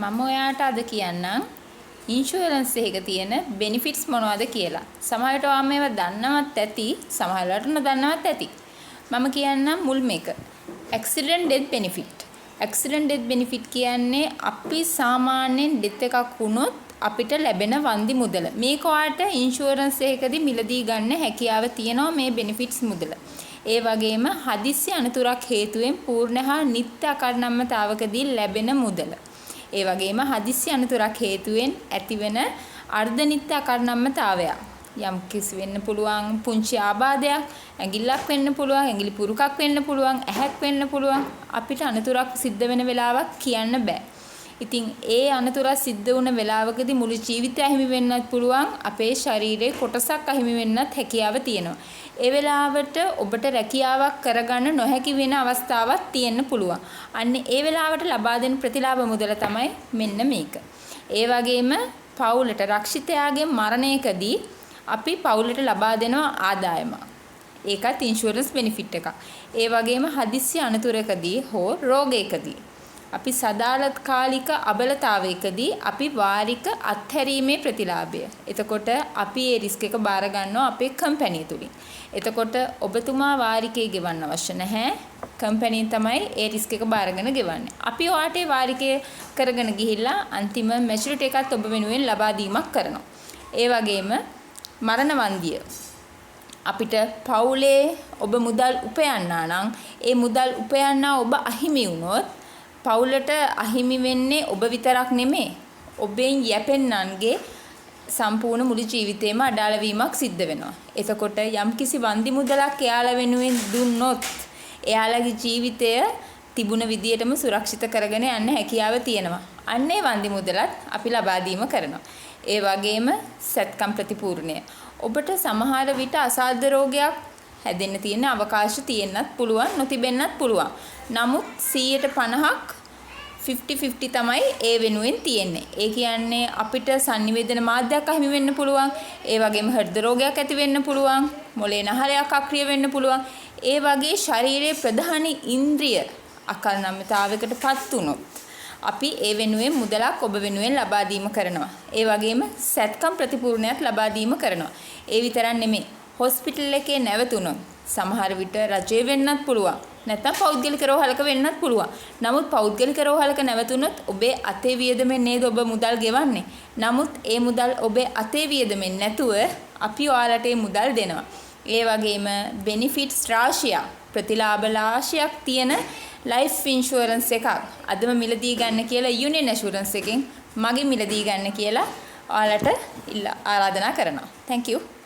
මම ඔයාට අද කියන්නම් ඉන්ෂුරන්ස් එකක තියෙන බෙනිෆිට්ස් මොනවද කියලා. සමහරවිට ඔයා මේවා දන්නවත් ඇති, සමහරවිට නොදන්නවත් ඇති. මම කියන්නම් මුල්ම එක. accident death benefit. accident death benefit කියන්නේ අපි සාමාන්‍යයෙන් death එකක් වුණොත් අපිට ලැබෙන වන්දි මුදල. මේක ඔයාට ඉන්ෂුරන්ස් එකකදී මිලදී ගන්න හැකියාව තියෙනවා මේ බෙනිෆිට්ස් මුදල. ඒ වගේම හදිස්සි අනතුරක් හේතුවෙන් පූර්ණ හා නිත්‍ය අකර්ණම්‍යතාවකදී ලැබෙන මුදල. ඒ වගේම හදිස්සි අනතුරක් හේතුවෙන් ඇතිවන අර්ධ නිත්‍ය අකර්ණම්‍යතාවය. යම් කිසි වෙන්න පුළුවන් පුංචි ආබාධයක්, ඇඟිල්ලක් වෙන්න පුළුවන්, ඇඟිලි පුරුකක් වෙන්න පුළුවන්, ඇහැක් වෙන්න පුළුවන්. අපිට අනතුරක් සිද්ධ වෙන වෙලාවක් කියන්න බෑ. ඉතින් ඒ අනතුර සිද්ධ වුණ වෙලාවකදී මුළු ජීවිතය අහිමි වෙන්නත් පුළුවන්, අපේ ශරීරයේ කොටසක් අහිමි වෙන්නත් හැකියාව තියෙනවා. ඒ වෙලාවට ඔබට රැකියාවක් කරගන්න නොහැකි වෙන අවස්ථාවක් තියෙන්න පුළුවන්. අන්න ඒ වෙලාවට ලබා දෙන ප්‍රතිලාභ මුදල තමයි මෙන්න මේක. ඒ වගේම පවුලට රක්ෂිතයාගේ මරණයකදී අපි පවුලට ලබා දෙනවා ආදායම. ඒකත් ඉන්ෂුරන්ස් බෙනිෆිට් එකක්. ඒ වගේම හදිස්සි අනතුරකදී හෝ රෝගයකදී අපි සදාළත්කාලික අබලතාවයකදී අපි වාරික අත්හැරීමේ ප්‍රතිලාභය. එතකොට අපි ඒ රිස්ක් එක බාර ගන්නවා අපේ කම්පැනි තුලින්. එතකොට ඔබතුමා වාරිකේ ගෙවන්න අවශ්‍ය නැහැ. කම්පැනි තමයි ඒ රිස්ක් එක බාරගෙන ගෙවන්නේ. අපි ඔයාට ඒ වාරිකය කරගෙන ගිහිල්ලා අන්තිම මැචුරිටි එකත් ඔබ වෙනුවෙන් ලබා දීමක් කරනවා. ඒ වගේම මරණ වන්දිය අපිට පවුලේ ඔබ මුදල් උපයන්නා නම් ඒ මුදල් උපයන්නා ඔබ අහිමි වුණොත් පවුලට අහිමි වෙන්නේ ඔබ විතරක් නෙමෙයි. ඔබෙන් යැපෙන්නන්ගේ සම්පූර්ණ මුළු ජීවිතේම අඩාල වීමක් සිද්ධ වෙනවා. එතකොට යම්කිසි වන්දි මුදලක් එයාලා වෙනුවෙන් දුන්නොත් එයාලගේ ජීවිතය තිබුණ විදියටම සුරක්ෂිත කරගෙන යන්න හැකියාව තියෙනවා. අන්නේ වන්දි මුදලත් අපි ලබා දීම කරනවා. ඒ වගේම සත්කම් ප්‍රතිපූර්ණය. ඔබට සමහර විට අසාධ්‍ය රෝගයක් හැදෙන්න තියෙන අවකාශ තියෙන්නත් පුළුවන්, නොතිබෙන්නත් පුළුවන්. නමුත් 150ක් 50-50 තමයි ඒ වෙනුවෙන් තියෙන්නේ. ඒ කියන්නේ අපිට sannivedana මාධ්‍යයක් අහිමි වෙන්න පුළුවන්. ඒ වගේම හෘද රෝගයක් ඇති වෙන්න පුළුවන්. මොළේ නහරයක් අක්‍රිය වෙන්න පුළුවන්. ඒ වගේ ශරීරයේ ප්‍රධාන ඉන්ද්‍රිය අකර්ණම්‍යතාවයකටපත් වුණොත් අපි ඒ වෙනුවෙන් මුදලක් ඔබ වෙනුවෙන් ලබා දීම කරනවා. ඒ වගේම සත්කම් ප්‍රතිපූර්ණයක් ලබා දීම කරනවා. ඒ විතරක් නෙමෙයි. හොස්පිටල් එකේ නැවතුණොත් සමහර විට රජේ වෙන්නත් පුළුවන්. නැත්නම් පෞද්ගලික රෝහලක වෙන්නත් පුළුවන්. නමුත් පෞද්ගලික රෝහලක නැවතුණොත් ඔබේ අතේ වියදමෙන් නේද ඔබ මුදල් ගෙවන්නේ. නමුත් ඒ මුදල් ඔබේ අතේ වියදමෙන් නැතුව අපි ඔයාලට ඒ මුදල් දෙනවා. ඒ වගේම බෙනිෆිට්ස් රාශියක්, ප්‍රතිලාභ රාශියක් තියෙන ලයිෆ් ඉන්ෂුරන්ස් එකක් අදම මිලදී ගන්න කියලා යුනියන් ඇෂුරන්ස් එකෙන් මගේ මිලදී ගන්න කියලා ඔයාලට ආරාධනා කරනවා. Thank you.